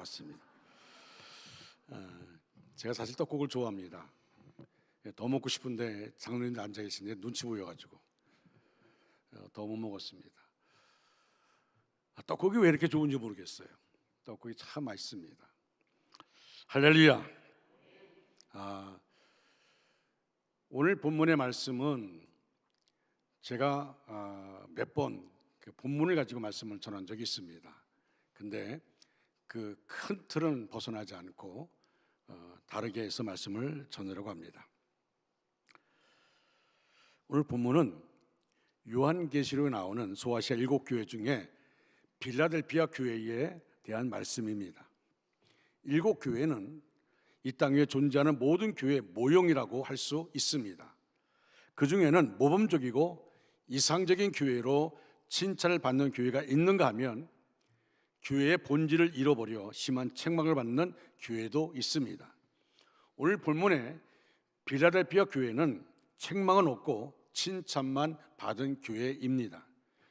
나왔습니다. 제가 사실 떡국을 좋아합니다. 더 먹고 싶은데 장로님들 앉아 계신데 눈치 보여가지고 더 못 먹었습니다. 떡국이 왜 이렇게 좋은지 모르겠어요. 떡국이 참 맛있습니다. 할렐루야. 오늘 본문의 말씀은 제가 몇 번 그 본문을 가지고 말씀을 전한 적이 있습니다. 근데 그 큰 틀은 벗어나지 않고 다르게 해서 말씀을 전하려고 합니다. 오늘 본문은 요한계시록에 나오는 소아시아 7교회 중에 빌라델피아 교회에 대한 말씀입니다. 7교회는 이 땅 위에 존재하는 모든 교회의 모형이라고 할 수 있습니다. 그 중에는 모범적이고 이상적인 교회로 칭찬을 받는 교회가 있는가 하면 교회의 본질을 잃어버려 심한 책망을 받는 교회도 있습니다. 오늘 본문의 빌라델피아 교회는 책망은 없고 칭찬만 받은 교회입니다.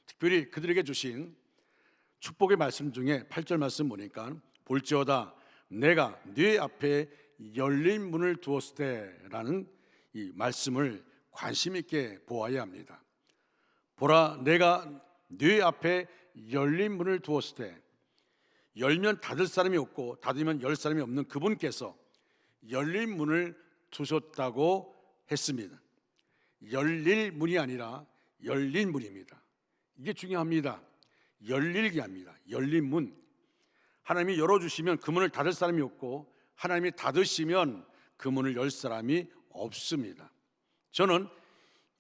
특별히 그들에게 주신 축복의 말씀 중에 8절 말씀 보니까 볼지어다 내가 네 앞에 열린 문을 두었을 때라는 이 말씀을 관심 있게 보아야 합니다. 보라 내가 네 앞에 열린 문을 두었을 때 열면 닫을 사람이 없고 닫으면 열 사람이 없는 그분께서 열린 문을 두셨다고 했습니다. 열릴 문이 아니라 열린 문입니다. 이게 중요합니다. 열릴게 합니다. 열린 문. 하나님이 열어주시면 그 문을 닫을 사람이 없고 하나님이 닫으시면 그 문을 열 사람이 없습니다. 저는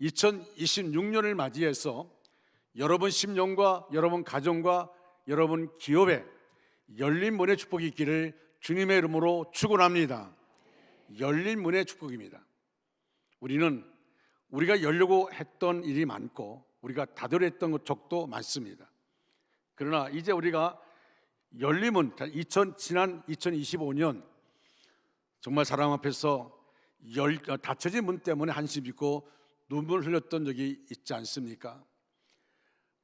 2026년을 맞이해서 여러분 심령과 여러분 가정과 여러분 기업에 열린 문의 축복이 있기를 주님의 이름으로 축원합니다. 열린 문의 축복입니다. 우리가 열려고 했던 일이 많고 우리가 닫으려 했던 적도 많습니다. 그러나 이제 우리가 열린 문, 지난 2025년 정말 사람 앞에서 닫혀진 문 때문에 한심 있고 눈물을 흘렸던 적이 있지 않습니까?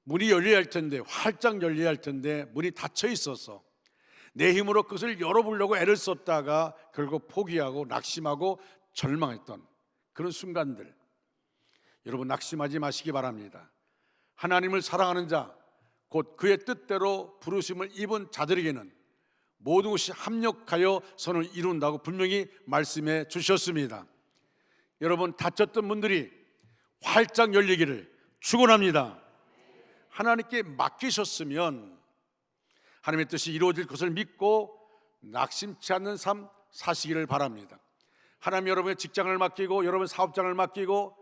문이 열려야 할 텐데, 활짝 열려야 할 텐데 문이 닫혀 있어서 내 힘으로 그것을 열어보려고 애를 썼다가 결국 포기하고 낙심하고 절망했던 그런 순간들, 여러분 낙심하지 마시기 바랍니다. 하나님을 사랑하는 자, 곧 그의 뜻대로 부르심을 입은 자들에게는 모든 것이 합력하여 선을 이룬다고 분명히 말씀해 주셨습니다. 여러분 닫혔던 문들이 활짝 열리기를 축원합니다. 하나님께 맡기셨으면 하나님의 뜻이 이루어질 것을 믿고 낙심치 않는 삶 사시기를 바랍니다. 하나님 여러분의 직장을 맡기고 여러분 사업장을 맡기고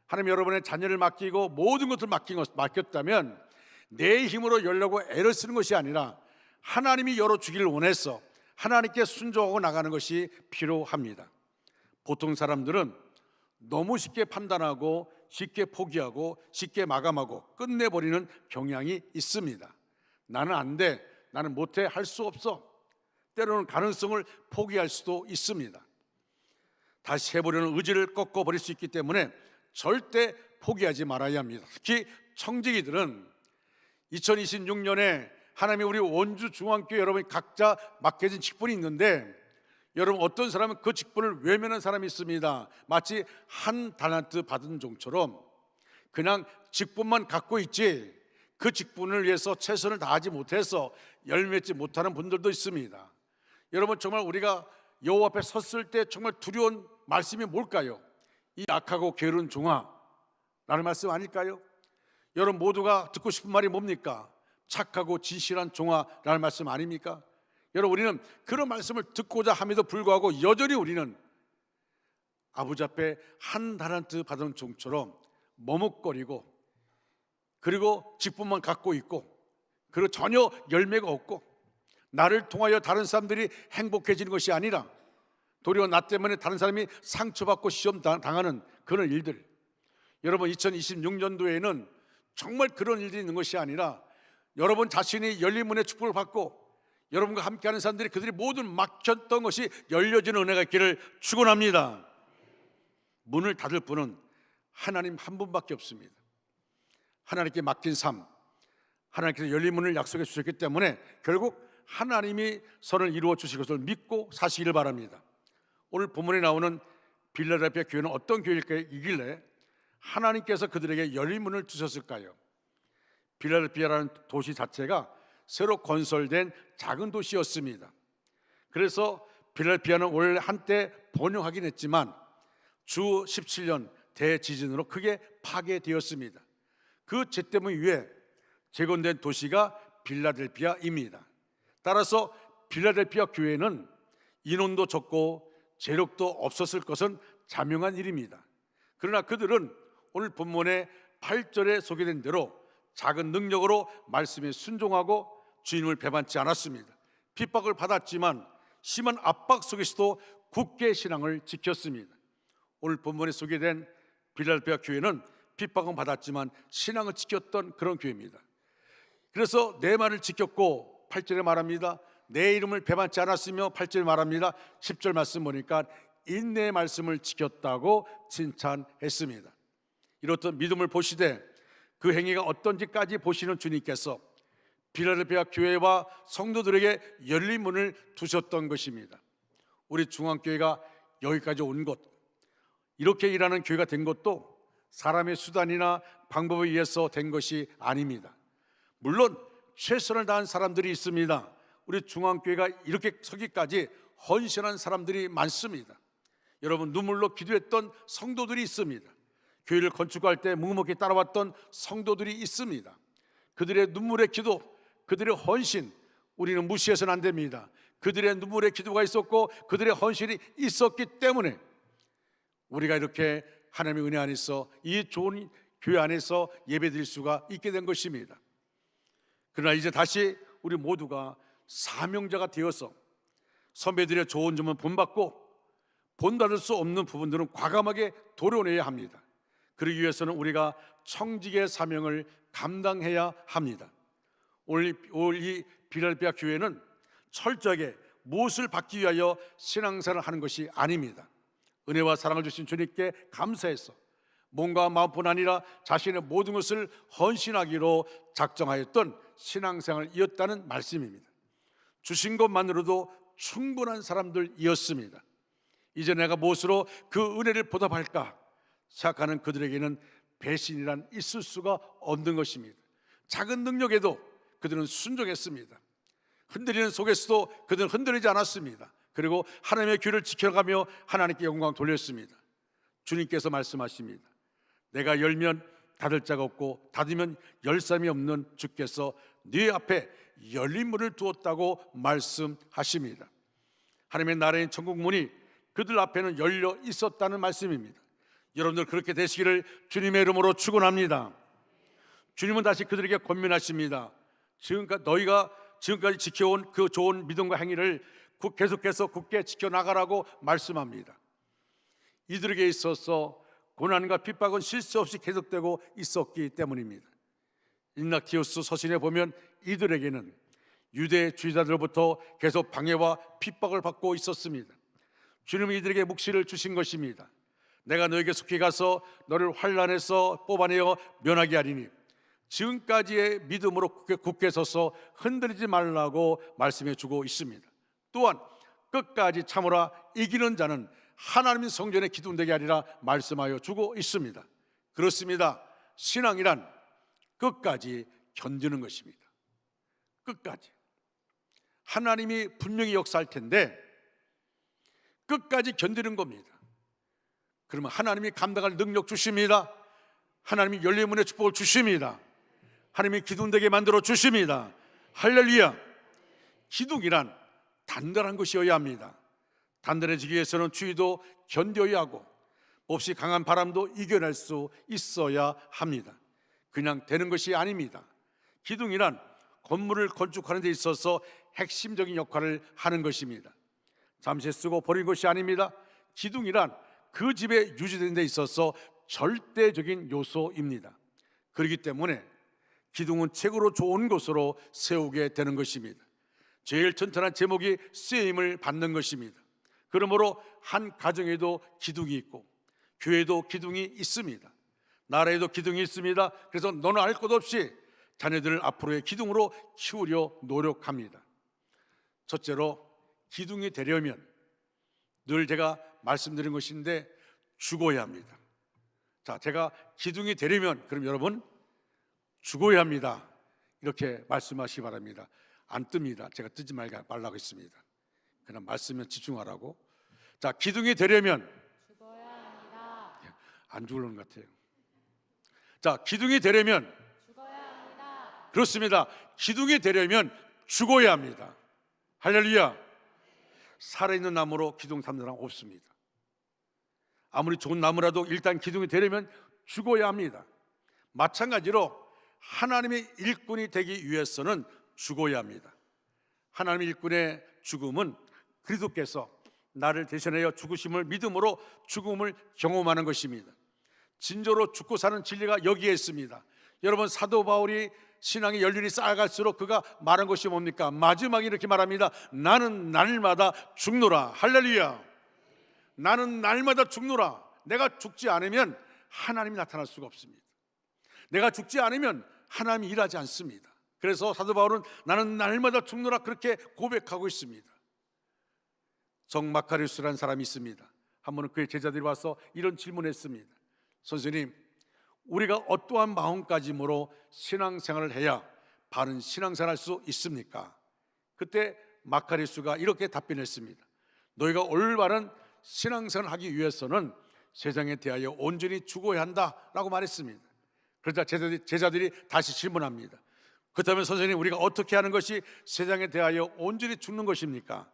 하나님 여러분의 자녀를 맡기고 모든 것을 맡겼다면 내 힘으로 열려고 애를 쓰는 것이 아니라 하나님이 열어주기를 원해서 하나님께 순종하고 나가는 것이 필요합니다. 보통 사람들은 너무 쉽게 판단하고 쉽게 포기하고 쉽게 마감하고 끝내버리는 경향이 있습니다. 나는 안 돼, 나는 못해, 할 수 없어. 때로는 가능성을 포기할 수도 있습니다. 다시 해보려는 의지를 꺾어버릴 수 있기 때문에 절대 포기하지 말아야 합니다. 특히 청지기들은 2026년에 하나님이 우리 원주 중앙교회 여러분이 각자 맡겨진 직분이 있는데 여러분 어떤 사람은 그 직분을 외면한 사람이 있습니다. 마치 한 달란트 받은 종처럼 그냥 직분만 갖고 있지 그 직분을 위해서 최선을 다하지 못해서 열매맺지 못하는 분들도 있습니다. 여러분 정말 우리가 여호와 앞에 섰을 때 정말 두려운 말씀이 뭘까요? 이 악하고 게으른 종아 라는 말씀 아닐까요? 여러분 모두가 듣고 싶은 말이 뭡니까? 착하고 진실한 종아라는 말씀 아닙니까? 여러분 우리는 그런 말씀을 듣고자 함에도 불구하고 여전히 우리는 아버지 앞에 한 달란트 받은 종처럼 머뭇거리고 그리고 직분만 갖고 있고 그리고 전혀 열매가 없고 나를 통하여 다른 사람들이 행복해지는 것이 아니라 도리어 나 때문에 다른 사람이 상처받고 시험 당하는 그런 일들. 여러분 2026년도에는 정말 그런 일들이 있는 것이 아니라 여러분 자신이 열린 문의 축복을 받고 여러분과 함께하는 사람들이 그들이 모든 막혔던 것이 열려지는 은혜가 있기를 축원합니다. 문을 닫을 분은 하나님 한 분밖에 없습니다. 하나님께 맡긴 삶, 하나님께서 열린 문을 약속해 주셨기 때문에 결국 하나님이 선을 이루어 주실 것을 믿고 사시기를 바랍니다. 오늘 본문에 나오는 빌라델피아 교회는 어떤 교회이길래 하나님께서 그들에게 열린 문을 두셨을까요? 빌라델피아라는 도시 자체가 새로 건설된 작은 도시였습니다. 그래서 빌라델피아는 원래 한때 번영하긴 했지만 주 17년 대지진으로 크게 파괴되었습니다. 그 재때문 위에 재건된 도시가 빌라델피아입니다. 따라서 빌라델피아 교회는 인원도 적고 재력도 없었을 것은 자명한 일입니다. 그러나 그들은 오늘 본문의 8절에 소개된 대로 작은 능력으로 말씀에 순종하고 주님을 배반치 않았습니다. 핍박을 받았지만 심한 압박 속에서도 굳게 신앙을 지켰습니다. 오늘 본문에 소개된 빌라델피아 교회는 핍박은 받았지만 신앙을 지켰던 그런 교회입니다. 그래서 내 말을 지켰고 8절에 말합니다. 내 이름을 배반치 않았으며 8절에 말합니다. 10절 말씀 보니까 인내의 말씀을 지켰다고 칭찬했습니다. 이렇듯 믿음을 보시되 그 행위가 어떤지까지 보시는 주님께서 빌라델피아 교회와 성도들에게 열린 문을 두셨던 것입니다. 우리 중앙교회가 여기까지 온 것, 이렇게 일하는 교회가 된 것도 사람의 수단이나 방법에 의해서 된 것이 아닙니다. 물론 최선을 다한 사람들이 있습니다. 우리 중앙교회가 이렇게 서기까지 헌신한 사람들이 많습니다. 여러분, 눈물로 기도했던 성도들이 있습니다. 교회를 건축할 때 묵묵히 따라왔던 성도들이 있습니다. 그들의 눈물의 기도, 그들의 헌신, 우리는 무시해서는 안 됩니다. 그들의 눈물의 기도가 있었고 그들의 헌신이 있었기 때문에 우리가 이렇게 하나님의 은혜 안에서 이 좋은 교회 안에서 예배드릴 수가 있게 된 것입니다. 그러나 이제 다시 우리 모두가 사명자가 되어서 선배들의 좋은 점은 본받고 본받을 수 없는 부분들은 과감하게 도려내야 합니다. 그러기 위해서는 우리가 청직의 사명을 감당해야 합니다. 오늘 이 빌라델피아 교회는 철저하게 무엇을 받기 위하여 신앙생활을 하는 것이 아닙니다. 은혜와 사랑을 주신 주님께 감사해서 몸과 마음뿐 아니라 자신의 모든 것을 헌신하기로 작정하였던 신앙생활이었다는 말씀입니다. 주신 것만으로도 충분한 사람들이었습니다. 이제 내가 무엇으로 그 은혜를 보답할까 생각하는 그들에게는 배신이란 있을 수가 없는 것입니다. 작은 능력에도 그들은 순종했습니다. 흔들리는 속에서도 그들은 흔들리지 않았습니다. 그리고 하나님의 귀를 지켜가며 하나님께 영광 돌렸습니다. 주님께서 말씀하십니다. 내가 열면 닫을 자가 없고 닫으면 열 사람이 없는 주께서 네 앞에 열린 문을 두었다고 말씀하십니다. 하나님의 나라인 천국 문이 그들 앞에는 열려 있었다는 말씀입니다. 여러분들 그렇게 되시기를 주님의 이름으로 축원합니다. 주님은 다시 그들에게 권면하십니다. 너희가 지금까지 지켜온 그 좋은 믿음과 행위를 계속해서 굳게 지켜나가라고 말씀합니다. 이들에게 있어서 고난과 핍박은 쉴 새 없이 계속되고 있었기 때문입니다. 인락티우스 서신에 보면 이들에게는 유대주의자들로부터 계속 방해와 핍박을 받고 있었습니다. 주님은 이들에게 묵시를 주신 것입니다. 내가 너에게 속히 가서 너를 환난에서 뽑아내어 면하게 하리니 지금까지의 믿음으로 굳게 서서 흔들리지 말라고 말씀해 주고 있습니다. 또한 끝까지 참으라 이기는 자는 하나님의 성전에 기둥되게 하리라 말씀하여 주고 있습니다. 그렇습니다. 신앙이란 끝까지 견디는 것입니다. 끝까지. 하나님이 분명히 역사할 텐데 끝까지 견디는 겁니다. 그러면 하나님이 감당할 능력 주십니다. 하나님이 열린 문의 축복을 주십니다. 하나님이 기둥되게 만들어 주십니다. 할렐루야. 기둥이란 단단한 것이어야 합니다. 단단해지기 위해서는 추위도 견뎌야 하고 몹시 강한 바람도 이겨낼 수 있어야 합니다. 그냥 되는 것이 아닙니다. 기둥이란 건물을 건축하는 데 있어서 핵심적인 역할을 하는 것입니다. 잠시 쓰고 버린 것이 아닙니다. 기둥이란 그 집에 유지되는 데 있어서 절대적인 요소입니다. 그렇기 때문에 기둥은 최고로 좋은 곳으로 세우게 되는 것입니다. 제일 튼튼한 제목이 쓰임을 받는 것입니다. 그러므로 한 가정에도 기둥이 있고 교회에도 기둥이 있습니다. 나라에도 기둥이 있습니다. 그래서 너는 알 것 없이 자녀들을 앞으로의 기둥으로 키우려 노력합니다. 첫째로 기둥이 되려면 늘 제가 말씀드린 것인데 죽어야 합니다. 자, 제가 기둥이 되려면 그럼 여러분 죽어야 합니다. 이렇게 말씀하시기 바랍니다. 안 뜹니다. 제가 뜨지 말라고 했습니다. 그냥 말씀에 집중하라고. 자, 기둥이 되려면 죽어야 합니다. 안 죽으려는 것 같아요. 자, 기둥이 되려면 죽어야 합니다. 그렇습니다. 기둥이 되려면 죽어야 합니다. 할렐루야. 살아있는 나무로 기둥 삼는 사람 없습니다. 아무리 좋은 나무라도 일단 기둥이 되려면 죽어야 합니다. 마찬가지로 하나님의 일꾼이 되기 위해서는 죽어야 합니다. 하나님의 일꾼의 죽음은 그리스도께서 나를 대신하여 죽으심을 믿음으로 죽음을 경험하는 것입니다. 진정으로 죽고 사는 진리가 여기에 있습니다. 여러분, 사도 바울이 신앙의 연륜이 쌓아갈수록 그가 말한 것이 뭡니까? 마지막에 이렇게 말합니다. 나는 날마다 죽노라. 할렐루야. 나는 날마다 죽노라. 내가 죽지 않으면 하나님이 나타날 수가 없습니다. 내가 죽지 않으면 하나님이 일하지 않습니다. 그래서 사도 바울은 나는 날마다 죽노라 그렇게 고백하고 있습니다. 정마카리우스라는 사람이 있습니다. 한 번은 그의 제자들이 와서 이런 질문했습니다. 선생님, 우리가 어떠한 마음가짐으로 신앙생활을 해야 바른 신앙생활을 할 수 있습니까? 그때 마카리우스가 이렇게 답변했습니다. 너희가 올바른 신앙생활을 하기 위해서는 세상에 대하여 온전히 죽어야 한다라고 말했습니다. 그러자 제자들이 다시 질문합니다. 그렇다면 선생님, 우리가 어떻게 하는 것이 세상에 대하여 온전히 죽는 것입니까?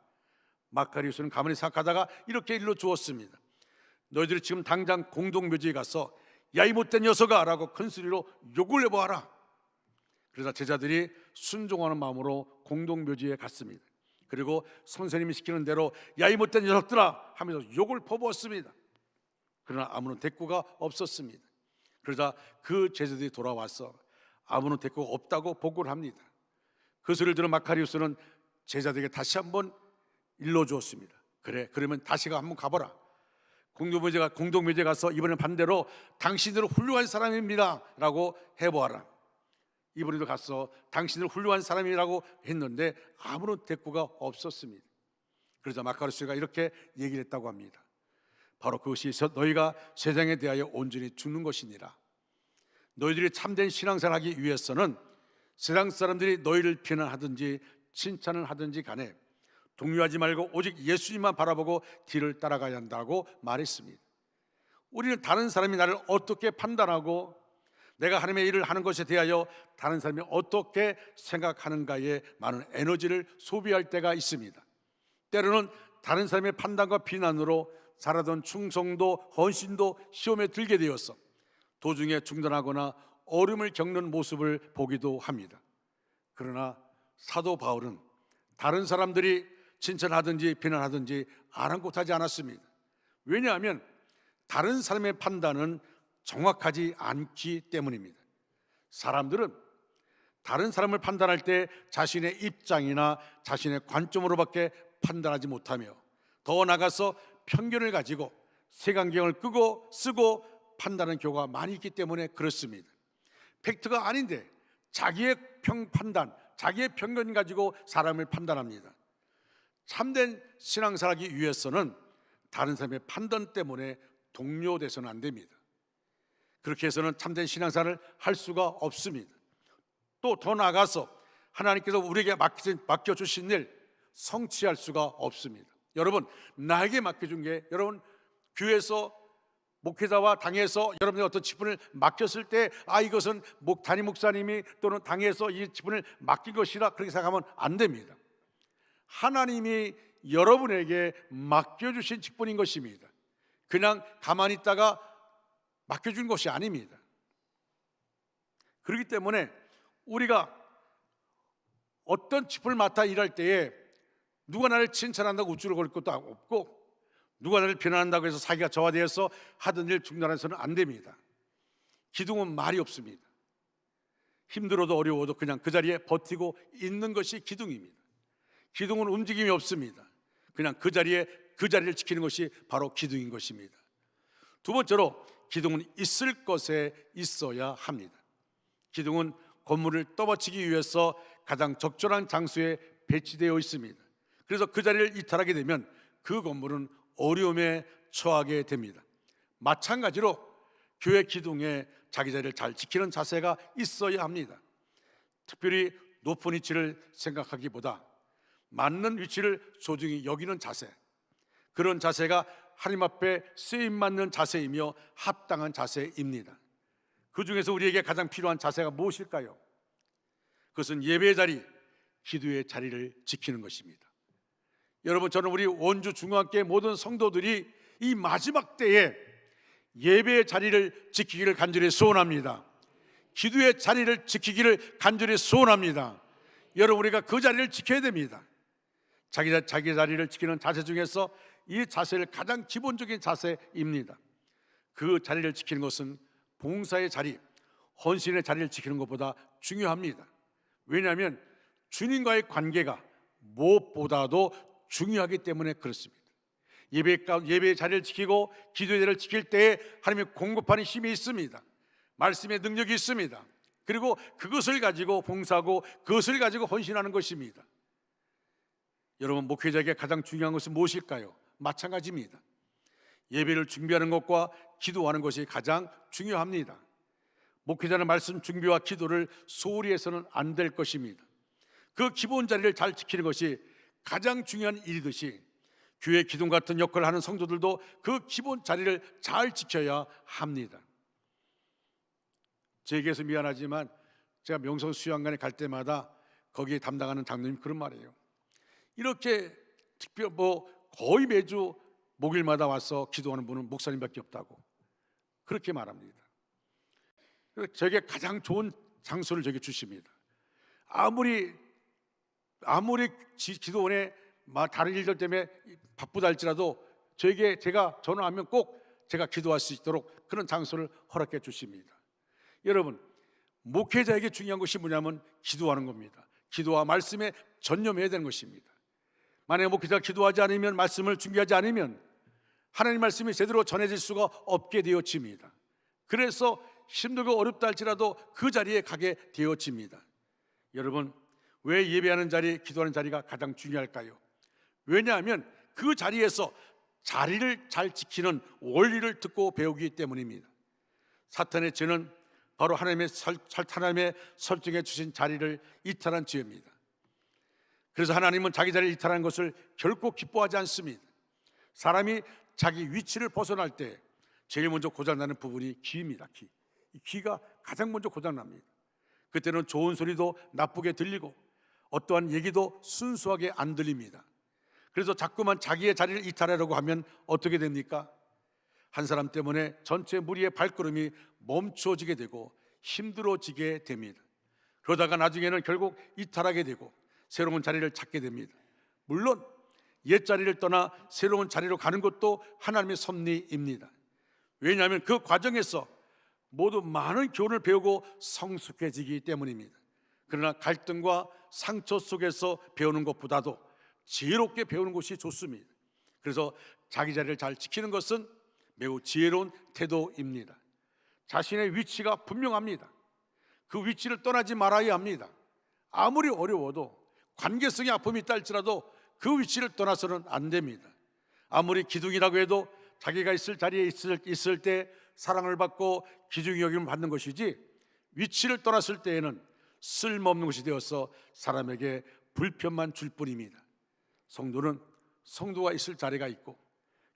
마카리우스는 가만히 생각하다가 이렇게 일러 주었습니다. 너희들이 지금 당장 공동묘지에 가서 야, 이 못된 녀석아 라고 큰 소리로 욕을 해보아라. 그러자 제자들이 순종하는 마음으로 공동묘지에 갔습니다. 그리고 선생님이 시키는 대로 야, 이 못된 녀석들아 하면서 욕을 퍼부었습니다. 그러나 아무런 대꾸가 없었습니다. 그러자 그 제자들이 돌아와서 아무런 대꾸가 없다고 보고를 합니다. 그 소리를 들은 마카리우스는 제자들에게 다시 한번 일러주었습니다. 그래, 그러면 다시 한번 가보라. 공동묘지에 가서 이번엔 반대로 당신들은 훌륭한 사람입니다 라고 해보아라. 이번에도 가서 당신들은 훌륭한 사람이라고 했는데 아무런 대꾸가 없었습니다. 그러자 마카리우스가 이렇게 얘기를 했다고 합니다. 바로 그것이 너희가 세상에 대하여 온전히 죽는 것이니라. 너희들이 참된 신앙생활을 하기 위해서는 세상 사람들이 너희를 비난하든지 칭찬을 하든지 간에 동요하지 말고 오직 예수님만 바라보고 뒤를 따라가야 한다고 말했습니다. 우리는 다른 사람이 나를 어떻게 판단하고 내가 하나님의 일을 하는 것에 대하여 다른 사람이 어떻게 생각하는가에 많은 에너지를 소비할 때가 있습니다. 때로는 다른 사람의 판단과 비난으로 살아던 충성도, 헌신도 시험에 들게 되어서 도중에 중단하거나 어려움을 겪는 모습을 보기도 합니다. 그러나 사도 바울은 다른 사람들이 칭찬하든지 비난하든지 아랑곳하지 않았습니다. 왜냐하면 다른 사람의 판단은 정확하지 않기 때문입니다. 사람들은 다른 사람을 판단할 때 자신의 입장이나 자신의 관점으로밖에 판단하지 못하며 더 나아가서 편견을 가지고 색안경을 쓰고 판단하는 경우가 많이 있기 때문에 그렇습니다. 팩트가 아닌데 자기의 판단, 자기의 편견 가지고 사람을 판단합니다. 참된 신앙생활 하기 위해서는 다른 사람의 판단 때문에 동요돼서는 안 됩니다. 그렇게 해서는 참된 신앙생활을 할 수가 없습니다. 또 더 나아가서 하나님께서 우리에게 맡겨주신 일 성취할 수가 없습니다. 여러분, 나에게 맡겨준 게 여러분 교회에서 목회자와 당에서 여러분의 어떤 직분을 맡겼을 때 이것은 담임 목사님이 또는 당에서 이 직분을 맡긴 것이라 그렇게 생각하면 안 됩니다. 하나님이 여러분에게 맡겨주신 직분인 것입니다. 그냥 가만히 있다가 맡겨준 것이 아닙니다. 그렇기 때문에 우리가 어떤 직분을 맡아 일할 때에 누가 나를 칭찬한다고 우쭐을 거릴 것도 없고 누가 나를 비난한다고 해서 자기가 저와 대해서 하던 일 중단해서는 안 됩니다. 기둥은 말이 없습니다. 힘들어도 어려워도 그냥 그 자리에 버티고 있는 것이 기둥입니다. 기둥은 움직임이 없습니다. 그냥 그 자리를 지키는 것이 바로 기둥인 것입니다. 두 번째로 기둥은 있을 것에 있어야 합니다. 기둥은 건물을 떠받치기 위해서 가장 적절한 장소에 배치되어 있습니다. 그래서 그 자리를 이탈하게 되면 그 건물은 어려움에 처하게 됩니다. 마찬가지로 교회 기둥에 자기 자리를 잘 지키는 자세가 있어야 합니다. 특별히 높은 위치를 생각하기보다 맞는 위치를 소중히 여기는 자세, 그런 자세가 하나님 앞에 쓰임맞는 자세이며 합당한 자세입니다. 그 중에서 우리에게 가장 필요한 자세가 무엇일까요? 그것은 예배의 자리, 기도의 자리를 지키는 것입니다. 여러분, 저는 우리 원주 중앙교회 모든 성도들이 이 마지막 때에 예배의 자리를 지키기를 간절히 소원합니다. 기도의 자리를 지키기를 간절히 소원합니다. 여러분, 우리가 그 자리를 지켜야 됩니다. 자기 자리를 지키는 자세 중에서 이 자세를 가장 기본적인 자세입니다. 그 자리를 지키는 것은 봉사의 자리, 헌신의 자리를 지키는 것보다 중요합니다. 왜냐하면 주님과의 관계가 무엇보다도 중요하기 때문에 그렇습니다. 예배의 자리를 지키고 기도의 자리를 지킬 때에 하나님의 공급하는 힘이 있습니다. 말씀의 능력이 있습니다. 그리고 그것을 가지고 봉사하고 그것을 가지고 헌신하는 것입니다. 여러분, 목회자에게 가장 중요한 것은 무엇일까요? 마찬가지입니다. 예배를 준비하는 것과 기도하는 것이 가장 중요합니다. 목회자는 말씀 준비와 기도를 소홀히 해서는 안 될 것입니다. 그 기본 자리를 잘 지키는 것이 가장 중요한 일이듯이 교회 기둥 같은 역할을 하는 성도들도 그 기본 자리를 잘 지켜야 합니다. 제게서 미안하지만 제가 명성 수양관에 갈 때마다 거기에 담당하는 장로님 그런 말이에요. 이렇게 특별 거의 매주 목요일마다 와서 기도하는 분은 목사님밖에 없다고 그렇게 말합니다. 그래서 저에게 가장 좋은 장소를 저에게 주십니다. 아무리 기도원에 다른 일들 때문에 바쁘다 할지라도 저에게 제가 전화하면 꼭 제가 기도할 수 있도록 그런 장소를 허락해 주십니다. 여러분, 목회자에게 중요한 것이 뭐냐면 기도하는 겁니다. 기도와 말씀에 전념해야 되는 것입니다. 만약에 목회자가 기도하지 않으면, 말씀을 준비하지 않으면 하나님 말씀이 제대로 전해질 수가 없게 되어집니다. 그래서 힘들고 어렵다 할지라도 그 자리에 가게 되어집니다. 여러분, 왜 예배하는 자리, 기도하는 자리가 가장 중요할까요? 왜냐하면 그 자리에서 자리를 잘 지키는 원리를 듣고 배우기 때문입니다. 사탄의 죄는 바로 하나님의 설정해 주신 자리를 이탈한 죄입니다. 그래서 하나님은 자기 자리를 이탈하는 것을 결코 기뻐하지 않습니다. 사람이 자기 위치를 벗어날 때 제일 먼저 고장나는 부분이 귀입니다. 귀가 가장 먼저 고장납니다. 그때는 좋은 소리도 나쁘게 들리고 어떠한 얘기도 순수하게 안 들립니다. 그래서 자꾸만 자기의 자리를 이탈하려고 하면 어떻게 됩니까? 한 사람 때문에 전체 무리의 발걸음이 멈춰지게 되고 힘들어지게 됩니다. 그러다가 나중에는 결국 이탈하게 되고 새로운 자리를 찾게 됩니다. 물론 옛 자리를 떠나 새로운 자리로 가는 것도 하나님의 섭리입니다. 왜냐하면 그 과정에서 모두 많은 교훈을 배우고 성숙해지기 때문입니다. 그러나 갈등과 상처 속에서 배우는 것보다도 지혜롭게 배우는 것이 좋습니다. 그래서 자기 자리를 잘 지키는 것은 매우 지혜로운 태도입니다. 자신의 위치가 분명합니다. 그 위치를 떠나지 말아야 합니다. 아무리 어려워도 관계성의 아픔이 있다 할지라도 그 위치를 떠나서는 안 됩니다. 아무리 기둥이라고 해도 자기가 있을 자리에 있을 때 사랑을 받고 기둥이 여김을 받는 것이지, 위치를 떠났을 때에는 쓸모없는 것이 되어서 사람에게 불편만 줄 뿐입니다. 성도는 성도가 있을 자리가 있고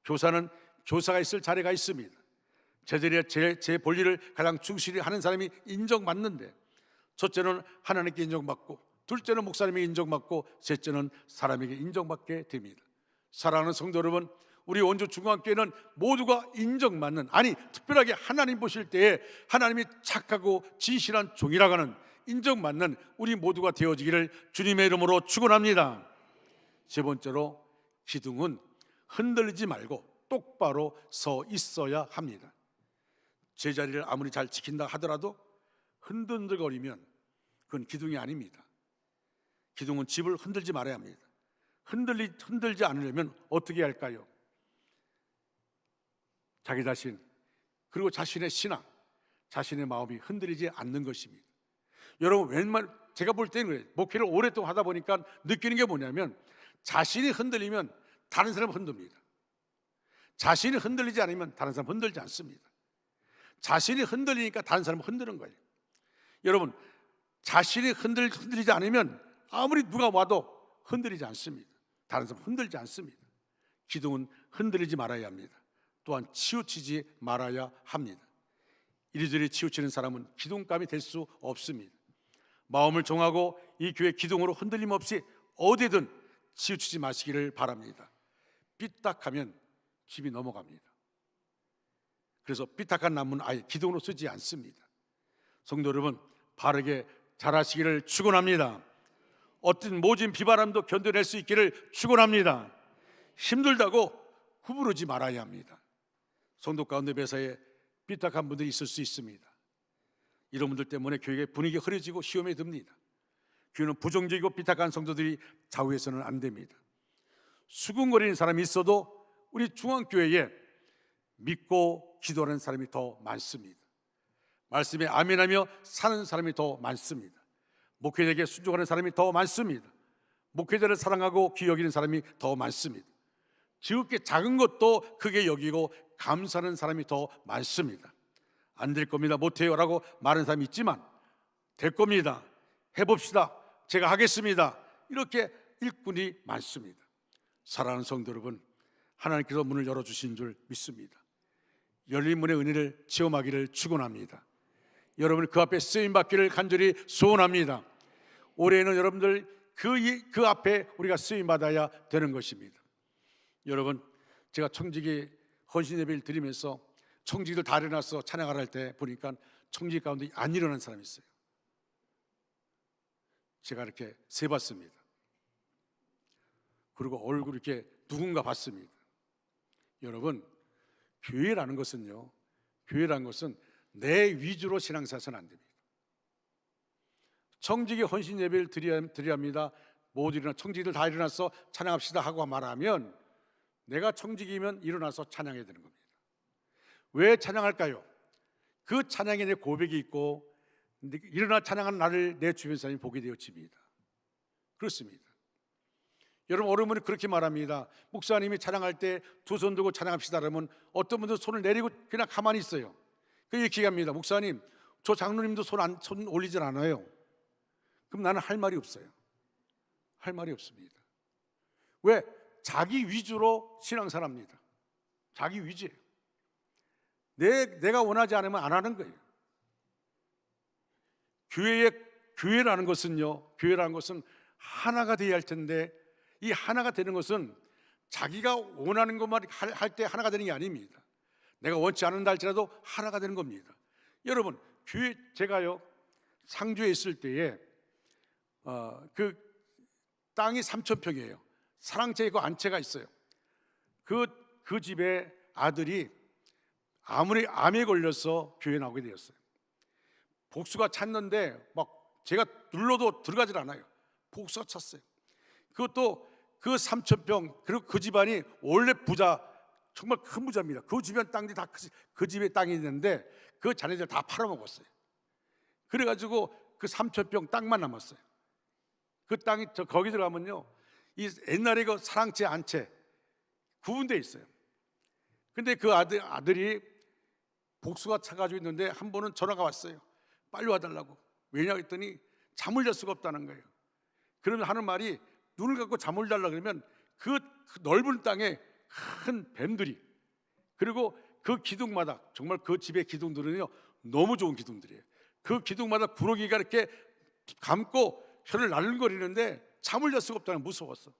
교사는 교사가 있을 자리가 있습니다. 제 볼일을 가장 충실히 하는 사람이 인정받는데, 첫째는 하나님께 인정받고, 둘째는 목사님에게 인정받고, 셋째는 사람에게 인정받게 됩니다. 사랑하는 성도 여러분, 우리 원주 중앙교회는 모두가 인정받는, 아니 특별하게 하나님 보실 때에 하나님이 착하고 진실한 종이라고 하는 인정받는 우리 모두가 되어지기를 주님의 이름으로 축원합니다. 세 번째로, 기둥은 흔들리지 말고 똑바로 서 있어야 합니다. 제자리를 아무리 잘 지킨다 하더라도 흔들흔들거리면 그건 기둥이 아닙니다. 기둥은 집을 흔들지 말아야 합니다. 흔들지 않으려면 어떻게 할까요? 자기 자신, 그리고 자신의 신앙, 자신의 마음이 흔들리지 않는 것입니다. 여러분, 제가 볼 때는 그래요. 목회를 오랫동안 하다 보니까 느끼는 게 뭐냐면, 자신이 흔들리면 다른 사람 흔듭니다. 자신이 흔들리지 않으면 다른 사람 흔들지 않습니다. 자신이 흔들리니까 다른 사람 흔드는 거예요. 여러분, 자신이 흔들리지 않으면 아무리 누가 와도 흔들리지 않습니다. 다른 사람 흔들지 않습니다. 기둥은 흔들리지 말아야 합니다. 또한 치우치지 말아야 합니다. 이리저리 치우치는 사람은 기둥감이 될 수 없습니다. 마음을 정하고 이 교회 기둥으로 흔들림 없이 어디든 치우치지 마시기를 바랍니다. 삐딱하면 집이 넘어갑니다. 그래서 삐딱한 나무는 아예 기둥으로 쓰지 않습니다. 성도 여러분, 바르게 자라시기를 축원합니다. 어떤 모진 비바람도 견뎌낼 수 있기를 축원합니다. 힘들다고 구부르지 말아야 합니다. 성도 가운데 매사에 삐딱한 분들이 있을 수 있습니다. 이런 분들 때문에 교회의 분위기가 흐려지고 시험에 듭니다. 교회는 부정적이고 삐딱한 성도들이 좌우해서는 안 됩니다. 수군거리는 사람이 있어도 우리 중앙교회에 믿고 기도하는 사람이 더 많습니다. 말씀에 아멘하며 사는 사람이 더 많습니다. 목회자에게 순종하는 사람이 더 많습니다. 목회자를 사랑하고 귀히 여기는 사람이 더 많습니다. 지극히 작은 것도 크게 여기고 감사하는 사람이 더 많습니다. 안 될 겁니다, 못해요 라고 말하는 사람이 있지만 될 겁니다, 해봅시다, 제가 하겠습니다, 이렇게 일꾼이 많습니다. 사랑하는 성도 여러분, 하나님께서 문을 열어주신 줄 믿습니다. 열린 문의 은혜를 체험하기를 축원합니다. 여러분 그 앞에 쓰임받기를 간절히 소원합니다. 올해는 여러분들 그 앞에 우리가 쓰임받아야 되는 것입니다. 여러분, 제가 청지기 헌신 예배를 드리면서 청지기들 다 일어나서 찬양하라 할 때 보니까 청지기 가운데 안 일어난 사람이 있어요. 제가 이렇게 세봤습니다. 그리고 얼굴 이렇게 누군가 봤습니다. 여러분, 교회라는 것은요, 교회라는 것은 내 위주로 신앙사서는 안 됩니다. 청지기 헌신 예배를 드려야 합니다. 모두 일어나 청지기들 다 일어나서 찬양합시다 하고 말하면 내가 청지기면 일어나서 찬양해야 되는 겁니다. 왜 찬양할까요? 그 찬양에 내 고백이 있고 일어나 찬양하는 나를 내 주변 사람이 보게 되어집니다. 그렇습니다. 여러분, 어른 분이 그렇게 말합니다. 목사님이 찬양할 때 두 손 들고 찬양합시다 그러면 어떤 분들은 손을 내리고 그냥 가만히 있어요. 이렇게 얘기합니다. 목사님, 저 장로님도 손 올리질 않아요. 그럼 나는 할 말이 없어요. 할 말이 없습니다. 왜? 자기 위주로 신앙생활합니다. 자기 위주예요. 내가 원하지 않으면 안 하는 거예요. 교회라는 것은 하나가 되어야 할 텐데, 이 하나가 되는 것은 자기가 원하는 것만 할 때 하나가 되는 게 아닙니다. 내가 원치 않는다 할지라도 하나가 되는 겁니다. 여러분, 교회 제가요 상주에 있을 때에 그 땅이 3,000평이에요. 사랑채 있고 안채가 있어요. 그 집에 아들이 암에 걸려서 교회 나오게 되었어요. 복수가 찼는데 막 제가 눌러도 들어가질 않아요. 복수가 찼어요. 그것도 그 3,000평, 그리고 그 집안이 원래 부자, 정말 큰 부자입니다. 그 주변 땅들이 다 그 집의 땅이 있는데 그 자네들 다 팔아먹었어요. 그래가지고 그 3,000평 땅만 남았어요. 그 땅이 거기 들어가면요, 이 옛날에 그 사랑채 안채 구분되어 있어요. 근데 그 아들이 복수가 차가지고 있는데 한 번은 전화가 왔어요. 빨리 와달라고. 왜냐 했더니 잠을 잘 수가 없다는 거예요. 그러면 하는 말이, 눈을 감고 잠을 자려고 그러면 그 넓은 땅에 큰 뱀들이, 그리고 그 기둥마다, 정말 그 집의 기둥들은요 너무 좋은 기둥들이에요. 그 기둥마다 구렁이가 이렇게 감고 혀를 날름거리는데 잠을 잘 수가 없다는, 무서웠어.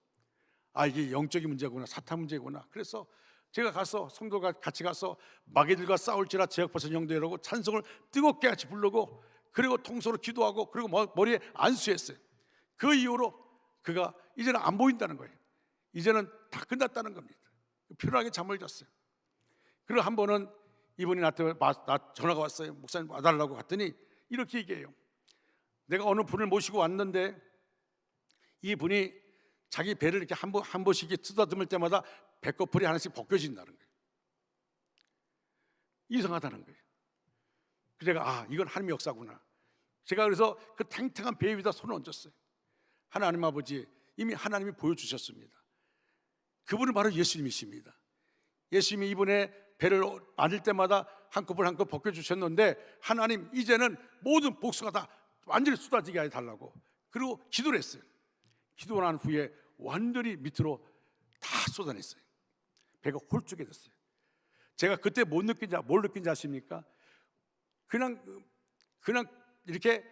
이게 영적인 문제구나, 사탄 문제구나. 그래서 제가 가서, 성도가 같이 가서 마귀들과 싸울지라 제약버선 영도라고 찬송을 뜨겁게 같이 부르고, 그리고 통소로 기도하고, 그리고 머리에 안수했어요. 그 이후로 그가 이제는 안 보인다는 거예요. 이제는 다 끝났다는 겁니다. 편하게 잠을 잤어요. 그리고 한 번은 이분이 나한테 전화가 왔어요. 목사님 와달라고. 갔더니 이렇게 얘기해요. 내가 어느 분을 모시고 왔는데 이 분이 자기 배를 이렇게 한 번씩 쓰다듬을 때마다 배꺼풀이 하나씩 벗겨진다는 거예요. 이상하다는 거예요. 그래서 제가 이건 하나님의 역사구나. 제가 그래서 그 탱탱한 배 위에다 손을 얹었어요. 하나님 아버지, 이미 하나님이 보여주셨습니다. 그분은 바로 예수님이십니다. 예수님이 이분의 배를 안을 때마다 한꺼풀 한꺼풀 벗겨주셨는데 하나님 이제는 모든 복수가 다 완전히 쏟아지게 해달라고 그리고 기도를 했어요. 기도 난 후에 완전히 밑으로 다 쏟아냈어요. 배가 홀쭉해졌어요. 제가 그때 뭘 느낀지 아십니까? 그냥 이렇게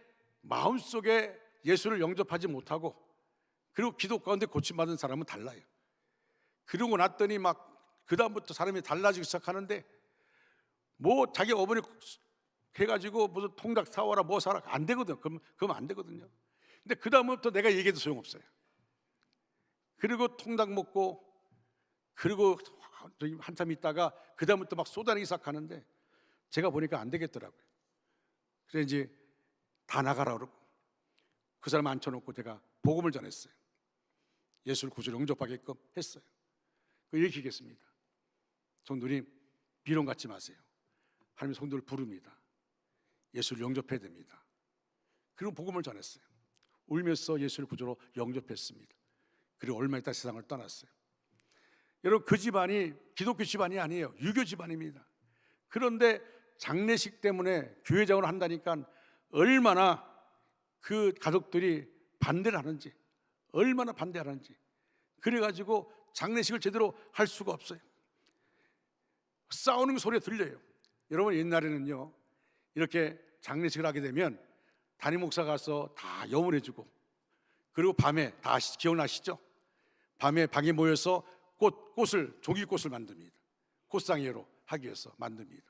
마음속에 예수를 영접하지 못하고 그리고 기도 가운데 고침받은 사람은 달라요. 그러고 났더니 막 그 다음부터 사람이 달라지기 시작하는데 뭐 자기 어머니 해가지고 무슨 통닭 사와라 뭐 사라 안 되거든. 그럼 안 되거든요. 근데 그 다음부터 내가 얘기해도 소용없어요. 그리고 통닭 먹고 그리고 한참 있다가 그 다음부터 막 쏟아내기 시작하는데 제가 보니까 안 되겠더라고요. 그래서 이제 다 나가라 그러고 그 사람 앉혀놓고 제가 복음을 전했어요. 예수를 구주로 영접하게끔 했어요. 이렇게 얘기했습니다. 성도님 비론 갖지 마세요. 하나님 성도를 부릅니다. 예수를 영접해야 됩니다. 그리고 복음을 전했어요. 울면서 예수를 구주로 영접했습니다. 그리고 얼마 있다 세상을 떠났어요. 여러분 그 집안이 기독교 집안이 아니에요. 유교 집안입니다. 그런데 장례식 때문에 교회장을 한다니까 얼마나 그 가족들이 반대를 하는지 얼마나 반대하는지 그래가지고 장례식을 제대로 할 수가 없어요. 싸우는 소리가 들려요. 여러분 옛날에는요 이렇게 장례식을 하게 되면 담임 목사 가서 다 염원해주고 그리고 밤에 다 기억나시죠? 밤에 방에 모여서 종이꽃을 만듭니다. 꽃상회로 하기 위해서 만듭니다.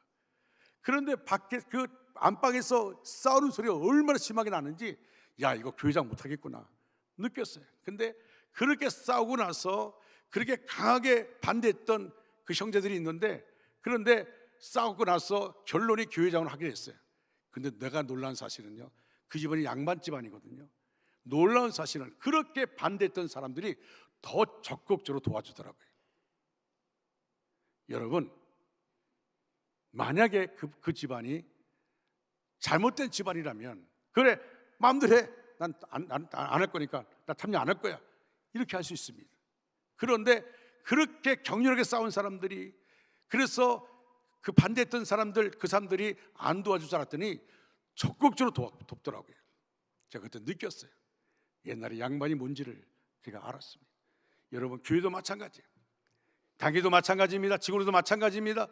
그런데 밖에 그 안방에서 싸우는 소리가 얼마나 심하게 나는지 야 이거 교회장 못하겠구나 느꼈어요. 근데 그렇게 싸우고 나서 그렇게 강하게 반대했던 그 형제들이 있는데 그런데 싸우고 나서 결론이 교회장을 하게 됐어요. 근데 내가 놀라운 사실은요 그 집안이 양반 집안이거든요. 놀라운 사실은 그렇게 반대했던 사람들이 더 적극적으로 도와주더라고요. 여러분 만약에 그 집안이 잘못된 집안이라면 그래 마음대로 해 난 안 할 거니까 나 참여 안 할 거야 이렇게 할 수 있습니다. 그런데 그렇게 격렬하게 싸운 사람들이 그래서 그 반대했던 사람들 그 사람들이 안 도와줄 줄 알았더니 적극적으로 돕더라고요. 제가 그때 느꼈어요. 옛날에 양반이 뭔지를 제가 알았습니다. 여러분 교회도 마찬가지예요. 당회도 마찬가지입니다. 직원도 마찬가지입니다.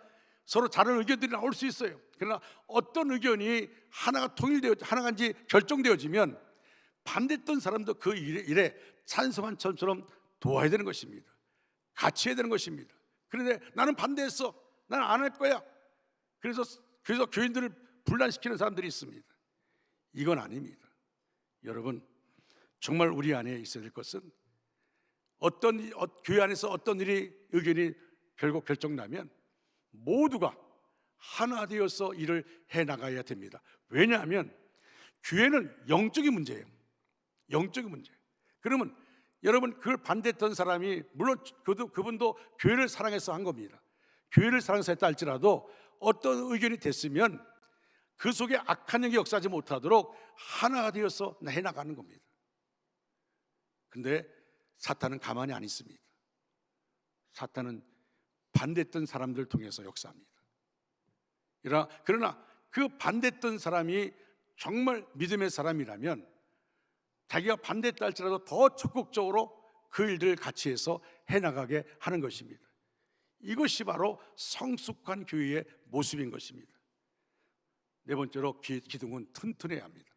서로 다른 의견들이 나올 수 있어요. 그러나 어떤 의견이 하나가 하나간지 결정되어지면 반대했던 사람도 그 일에 찬성한 처럼 도와야 되는 것입니다. 같이 해야 되는 것입니다. 그런데 나는 반대했어. 나는 안 할 거야. 그래서 교인들을 분란시키는 사람들이 있습니다. 이건 아닙니다. 여러분 정말 우리 안에 있어야 될 것은 교회 안에서 어떤 의견이 결국 결정나면 모두가 하나 되어서 일을 해나가야 됩니다. 왜냐하면 교회는 영적인 문제예요. 영적인 문제. 그러면 여러분 그걸 반대했던 사람이 물론 그분도 교회를 사랑해서 한 겁니다. 교회를 사랑해서 했다 할지라도 어떤 의견이 됐으면 그 속에 악한 영이 역사하지 못하도록 하나가 되어서 해나가는 겁니다. 근데 사탄은 가만히 안 있습니다. 사탄은 반대했던 사람들을 통해서 역사합니다. 그러나 그 반대했던 사람이 정말 믿음의 사람이라면 자기가 반대했다 할지라도 더 적극적으로 그 일들을 같이 해서 해나가게 하는 것입니다. 이것이 바로 성숙한 교회의 모습인 것입니다. 네 번째로 기둥은 튼튼해야 합니다.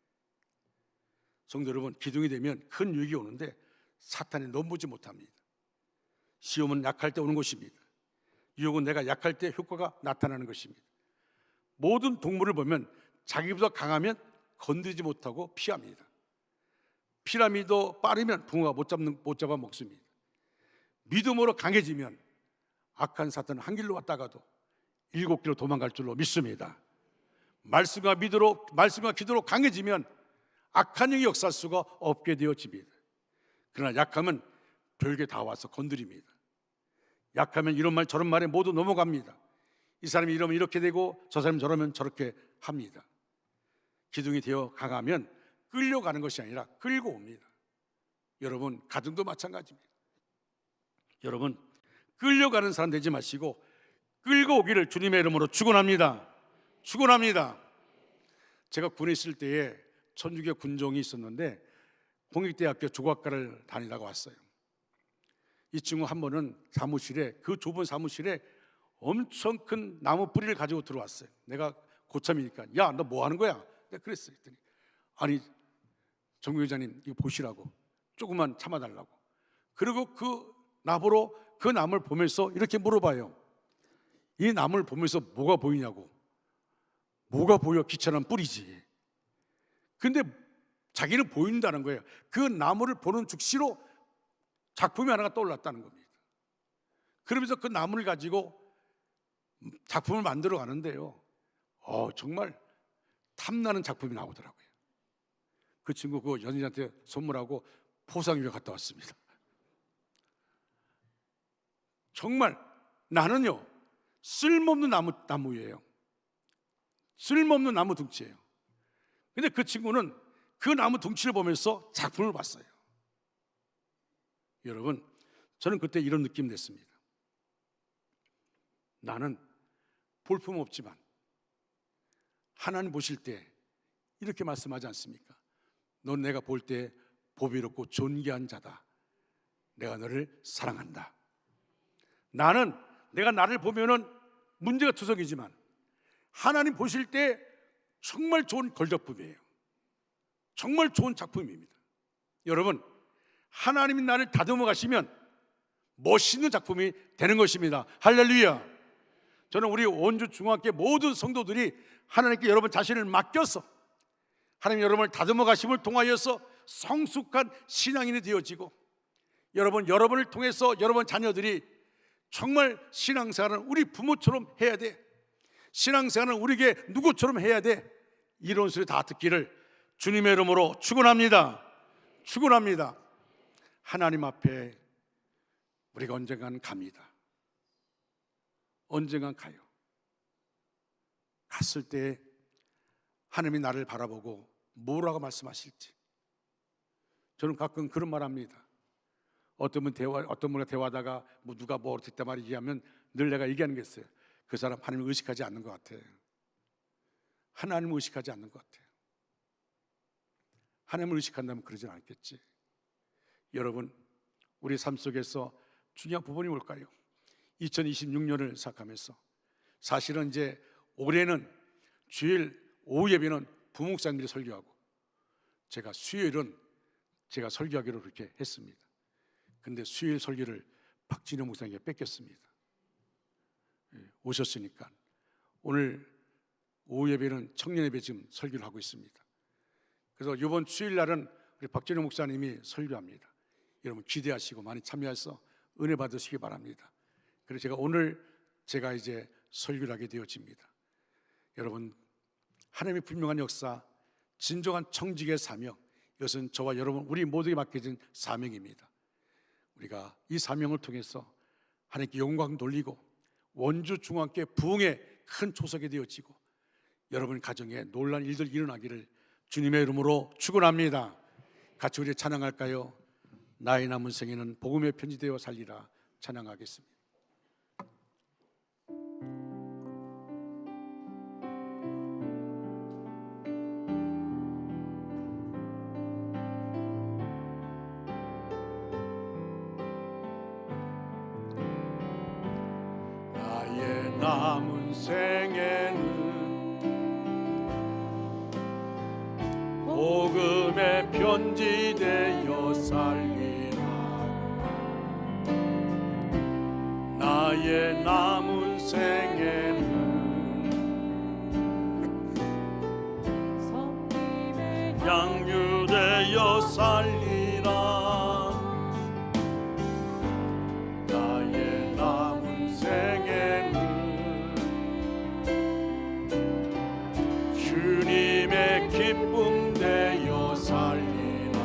성도 여러분, 기둥이 되면 큰 유익이 오는데 사탄이 넘보지 못합니다. 시험은 약할 때 오는 것입니다. 유혹은 내가 약할 때 효과가 나타나는 것입니다. 모든 동물을 보면 자기보다 강하면 건드리지 못하고 피합니다. 피라미도 빠르면 붕어가 못 잡아 먹습니다. 믿음으로 강해지면 악한 사탄은 한 길로 왔다가도 7길로 도망갈 줄로 믿습니다. 말씀과 기도로 강해지면 악한 영이 역사할 수가 없게 되어집니다. 그러나 약하면 별게 다 와서 건드립니다. 약하면 이런 말 저런 말에 모두 넘어갑니다. 이 사람이 이러면 이렇게 되고 저 사람이 저러면 저렇게 합니다. 기둥이 되어 강하면 끌려가는 것이 아니라 끌고 옵니다. 여러분 가정도 마찬가지입니다. 여러분 끌려가는 사람 되지 마시고 끌고 오기를 주님의 이름으로 축원합니다. 축원합니다. 제가 군에 있을 때에 천주교 군종이 있었는데 공익대학교 조각과를 다니다가 왔어요. 이 친구 한 번은 사무실에, 그 좁은 사무실에 엄청 큰 나무 뿌리를 가지고 들어왔어요. 내가 고참이니까 야, 너 뭐 하는 거야? 내가 그랬어요. 그랬더니 아니 정교 회장님 이거 보시라고, 조금만 참아달라고. 그리고 그 나보러 그 나무를 보면서 이렇게 물어봐요. 이 나무를 보면서 뭐가 보이냐고. 뭐가 보여? 귀찮은 뿌리지. 근데 자기는 보인다는 거예요. 그 나무를 보는 즉시로 작품이 하나가 떠올랐다는 겁니다. 그러면서 그 나무를 가지고 작품을 만들어 가는데요, 정말 탐나는 작품이 나오더라고요. 그 친구 그 연인한테 선물하고 포상휴가 갔다 왔습니다. 정말 나는요 쓸모없는 나무예요. 쓸모없는 나무 둥치예요. 근데 그 친구는 그 나무 둥치를 보면서 작품을 봤어요. 여러분, 저는 그때 이런 느낌 냈습니다. 나는 볼품 없지만 하나님 보실 때 이렇게 말씀하지 않습니까? 넌 내가 볼 때 보배롭고 존귀한 자다. 내가 너를 사랑한다. 나는 내가 나를 보면은 문제가 투성이지만 하나님 보실 때 정말 좋은 걸작품이에요. 정말 좋은 작품입니다. 여러분, 하나님이 나를 다듬어 가시면 멋있는 작품이 되는 것입니다. 할렐루야. 저는 우리 원주 중학교 모든 성도들이 하나님께 여러분 자신을 맡겨서 하나님 여러분을 다듬어 가심을 통하여서 성숙한 신앙인이 되어지고, 여러분을 통해서 여러분 자녀들이 정말 신앙생활은 우리 부모처럼 해야 돼, 신앙생활은 우리에게 누구처럼 해야 돼, 이런 소리 다 듣기를 주님의 이름으로 축원합니다. 축원합니다. 하나님 앞에 우리가 언젠간 갑니다. 언젠간 가요. 갔을 때 하나님이 나를 바라보고 뭐라고 말씀하실지. 저는 가끔 그런 말 합니다. 어떤 분과 대화하다가 누가 뭐 어떻게 말 얘기하면 늘 내가 얘기하는 게 있어요. 그 사람 하나님을 의식하지 않는 것 같아. 하나님을 의식하지 않는 것 같아. 하나님을 의식한다면 그러진 않겠지. 여러분, 우리 삶 속에서 중요한 부분이 뭘까요? 2026년을 시작하면서 사실은 이제 올해는 주일 오후 예배는 부목사님들이 설교하고 제가 수요일은 제가 설교하기로 그렇게 했습니다. 근데 수요일 설교를 박진영 목사님께 뺏겼습니다. 오셨으니까 오늘 오후 예배는 청년 예배 지금 설교를 하고 있습니다. 그래서 이번 수요일 날은 우리 박진영 목사님이 설교합니다. 여러분 기대하시고 많이 참여해서 은혜 받으시기 바랍니다. 그래서 제가 이제 설교를 하게 되어집니다. 여러분, 하나님의 분명한 역사, 진정한 청직의 사명, 이것은 저와 여러분 우리 모두에게 맡겨진 사명입니다. 우리가 이 사명을 통해서 하나님께 영광 돌리고 원주 중앙교회 부흥의 큰 초석이 되어지고 여러분 가정에 놀라운 일들 일어나기를 주님의 이름으로 축원합니다. 같이 우리 찬양할까요? 나의 남은 생에는 복음의 편지되어 살리라. 찬양하겠습니다. 나의 남은 생에는 복음의 편지되어 살리라. 나의 남은 생에는 양육되어 살리라. 나의 남은 생에는 주님의 기쁨 되어 살리라.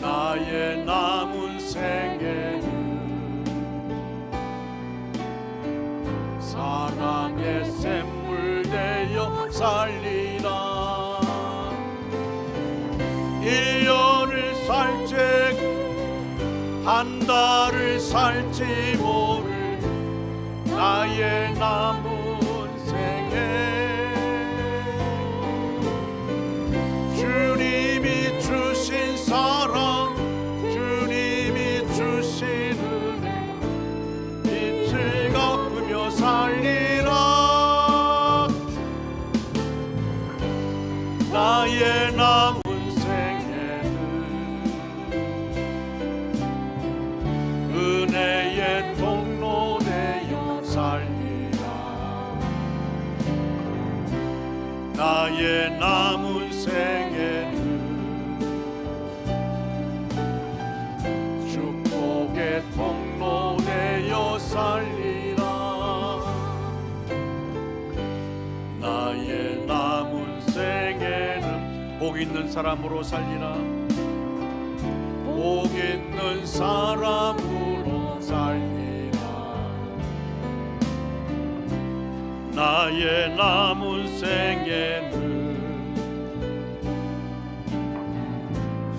나의 남은 생에는 한 달을 살지 모를 나의 남은 생에 주님이 주신 사랑, 주님이 주신 은혜, 빛을 갚으며 살리라. 나의 남은 은혜의 통로 되어 살리라. 나의 남은 생에는 축복의 통로 되어 살리라. 나의 남은 생에는 복 있는 사람으로 살리라. 복 있는 사람으로 살리라. 나의 남은 생에는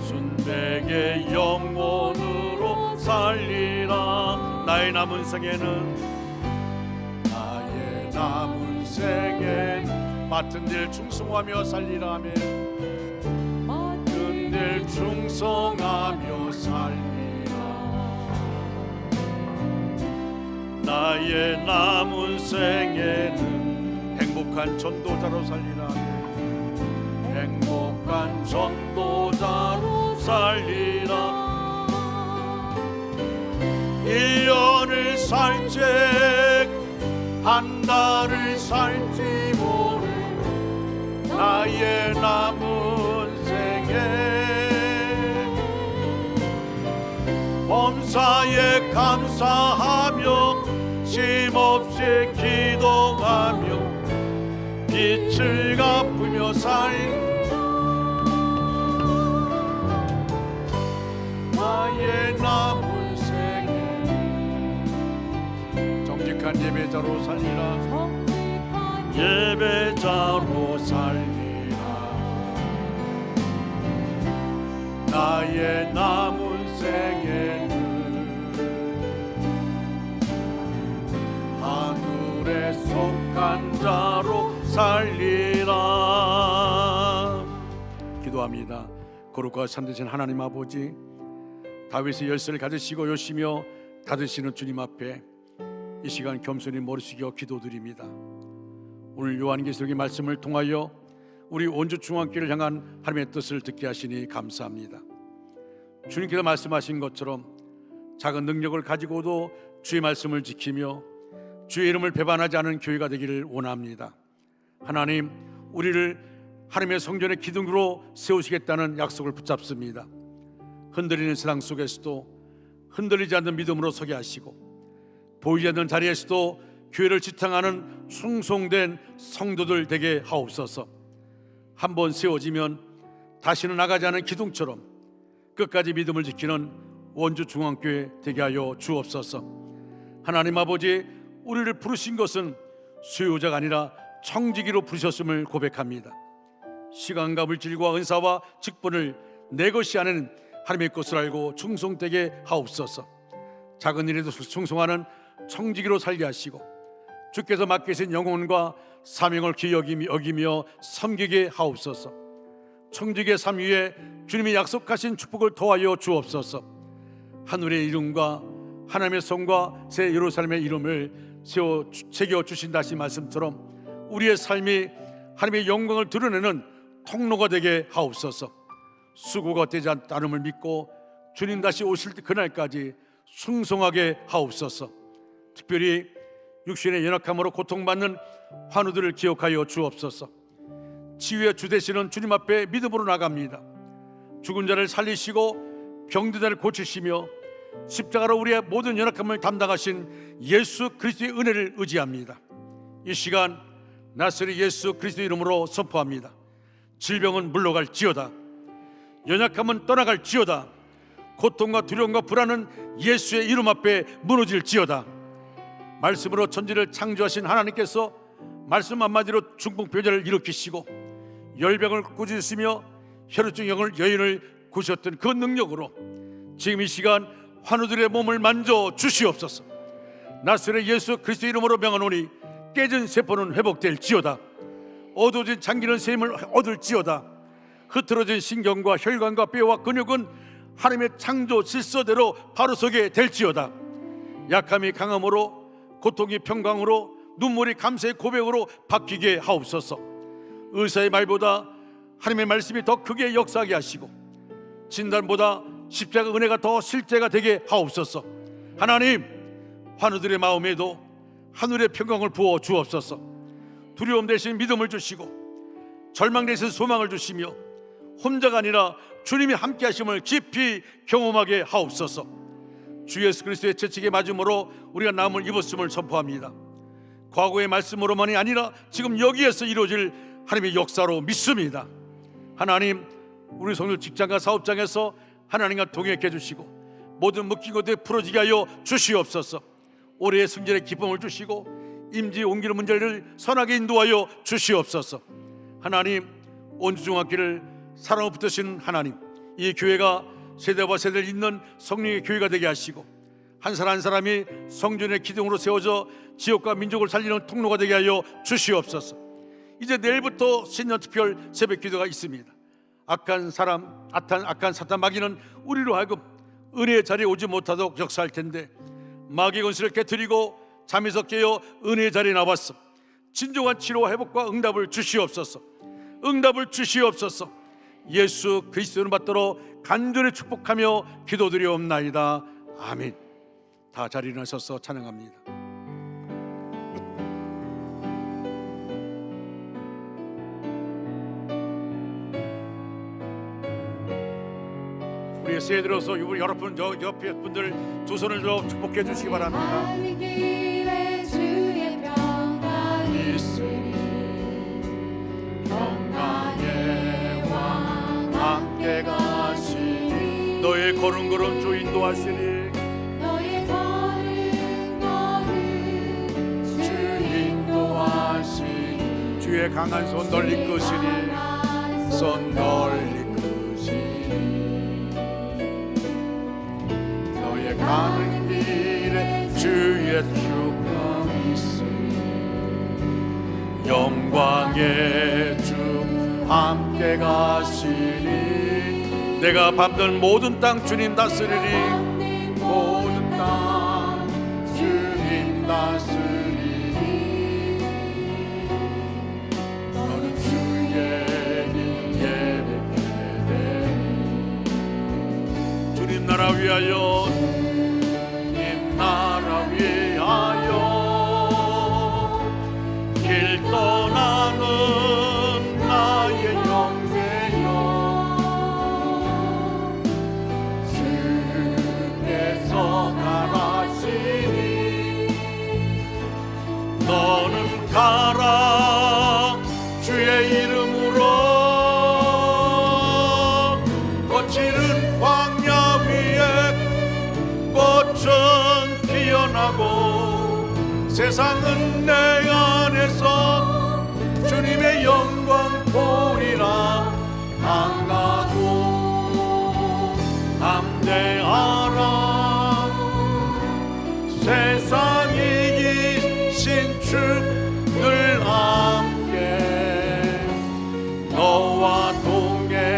순백의 영혼으로 살리라. 나의 남은 생에는, 나의 남은 생에는 맡은 일 충성하며 살리라. 아멘. 늘 충성하며 살리라. 나의 남은 생에는 행복한 전도자로 살리라. 행복한 전도자로 살리라. 1년을 살지 한 달을 살지 모를 나의 남은 생에 범사에 감사하며 쉼없이 기도하며 빛을 갚으며 나의 남은 생에 정직한 예배자로 살리라. 예배자로 살리라. 나의 남은 생에는 하늘에 속한 자로 살리라. 기도합니다. 거룩과 참되신 하나님 아버지, 다윗의 열쇠를 가지시고 여시며 닫으시는 주님 앞에 이 시간 겸손히 머리 숙여 기도드립니다. 오늘 요한계시록의 말씀을 통하여 우리 원주 중앙교회를 향한 하나님의 뜻을 듣게 하시니 감사합니다. 주님께서 말씀하신 것처럼 작은 능력을 가지고도 주의 말씀을 지키며 주의 이름을 배반하지 않은 교회가 되기를 원합니다. 하나님, 우리를 하나님의 성전의 기둥으로 세우시겠다는 약속을 붙잡습니다. 흔들리는 세상 속에서도 흔들리지 않는 믿음으로 서게 하시고 보이지 않는 자리에서도 교회를 지탱하는 충성된 성도들 되게 하옵소서. 한번 세워지면 다시는 나가지 않은 기둥처럼 끝까지 믿음을 지키는 원주 중앙교회 되게 하여 주옵소서. 하나님 아버지, 우리를 부르신 것은 수요자가 아니라 청지기로 부르셨음을 고백합니다. 시간과 물질과 은사와 직분을 내 것이 아닌 하나님의 것을 알고 충성되게 하옵소서. 작은 일에도 충성하는 청지기로 살게 하시고 주께서 맡기신 영혼과 사명을 귀히 여기며 섬기게 하옵소서. 청지기의 삶 위에 주님이 약속하신 축복을 더하여 주옵소서. 하늘의 이름과 하나님의 성과 새 예루살렘의 이름을 새겨 주신다 하신 말씀처럼 우리의 삶이 하나님의 영광을 드러내는 통로가 되게 하옵소서. 수고가 되지 않음을 믿고 주님 다시 오실 때 그날까지 충성하게 하옵소서. 특별히 육신의 연약함으로 고통받는 환우들을 기억하여 주옵소서. 치유의 주 되시는 주님 앞에 믿음으로 나갑니다. 죽은 자를 살리시고 병든 자를 고치시며 십자가로 우리의 모든 연약함을 담당하신 예수 그리스도의 은혜를 의지합니다. 이 시간 나사렛 예수 그리스도 이름으로 선포합니다. 질병은 물러갈지어다. 연약함은 떠나갈지어다. 고통과 두려움과 불안은 예수의 이름 앞에 무너질지어다. 말씀으로 천지를 창조하신 하나님께서 말씀 한마디로 중풍병자를 일으키시고 열병을 꾸짖으시며 혈우증 여인을 구셨던 그 능력으로 지금 이 시간 환우들의 몸을 만져 주시옵소서. 나사렛 예수 그리스도 이름으로 명하노니 깨진 세포는 회복될지어다. 어두워진 장기는 샘을 얻을지어다. 흐트러진 신경과 혈관과 뼈와 근육은 하나님의 창조 질서대로 바로 서게 될지어다. 약함이 강함으로, 고통이 평강으로, 눈물이 감사의 고백으로 바뀌게 하옵소서. 의사의 말보다 하나님의 말씀이 더 크게 역사하게 하시고, 진단보다 십자가 은혜가 더 실제가 되게 하옵소서. 하나님, 환우들의 마음에도 하늘의 평강을 부어 주옵소서. 두려움 대신 믿음을 주시고, 절망 대신 소망을 주시며, 혼자가 아니라 주님이 함께 하심을 깊이 경험하게 하옵소서. 주 예수 그리스도의 채찍에 맞음으로 우리가 남을 입었음을 선포합니다. 과거의 말씀으로만이 아니라 지금 여기에서 이루어질 하나님의 역사로 믿습니다. 하나님, 우리 성도 직장과 사업장에서 하나님과 동행해 주시고, 모든 묶인 것들 풀어지게 하여 주시옵소서. 올해의 승진의 기쁨을 주시고, 임지 옮기는 문제를 선하게 인도하여 주시옵소서. 하나님, 온주중학교를 사랑으로 붙드신 하나님, 이 교회가 세대와 세대를 잇는 성령의 교회가 되게 하시고, 한 사람 한 사람이 성전의 기둥으로 세워져 지역과 민족을 살리는 통로가 되게 하여 주시옵소서. 이제 내일부터 신년특별 새벽기도가 있습니다. 악한 사탄 마귀는 우리로 하여금 은혜의 자리에 오지 못하도록 역사할 텐데, 마귀의 권세를 깨뜨리고 잠에서 깨어 은혜의 자리에 나왔어. 진정한 치료와 회복과 응답을 주시옵소서. 응답을 주시옵소서. 예수 그리스도를 받도록 간절히 축복하며 기도드리옵나이다. 아멘. 다 자리 일어나셔서 찬양합니다. 우리 세에 들어서 여러분 저 옆에 분들 두 손을 들어 축복해 주시기 바랍니다. 가는 길에 주의 평강이 있으리. 평강의 왕 함께 가시니 너의 걸음걸음 주 인도하시니 너의 걸음걸음 주 인도하시니 주의 강한 손 널리 끄시니 손 널리 너의 가는 길에 주의 축복이 있으니 영광의 주 함께 가시니 내가 밟는 모든 땅 주님 다스리리. 모든 땅 주님 다스리리. 너는 주의 예배게 되니 주님 나라 위하여 주님 나라 위하여 길 떠나는 나의 영재여 주께서 가라시니 너는 가라 주의 이름으로 거칠은 광야 위에 꽃은 피어나고 세상은 내 안에서 주님의 영광 보리라. 강하고 담대하라 세상이 이긴 주늘 함께 너와 동행하시며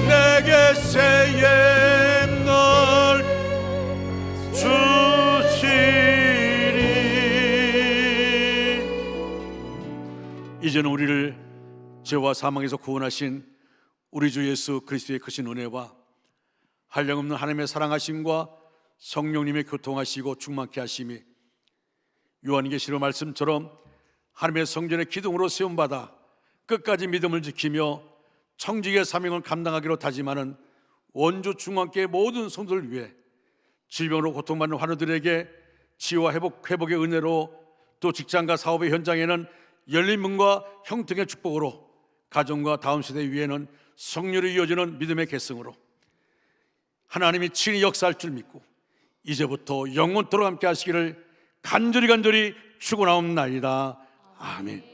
내게 새해 널 주시리. 이제는 우리를 죄와 사망에서 구원하신 우리 주 예수 그리스도의 크신 은혜와 한량없는 하나님의 사랑하심과 성령님의 교통하시고 충만케 하심이 요한계시록 말씀처럼 하나님의 성전의 기둥으로 세움받아 끝까지 믿음을 지키며 청직의 사명을 감당하기로 다짐하는 원주 중앙교회 모든 성도를 위해 질병으로 고통받는 환우들에게 치유와 회복의 은혜로, 또 직장과 사업의 현장에는 열린 문과 형통의 축복으로, 가정과 다음 세대 위에는 성령으로 이어지는 믿음의 계승으로 하나님이 친히 역사할 줄 믿고 이제부터 영원토록 함께 하시기를 간절히 축원하옵나이다. 아멘.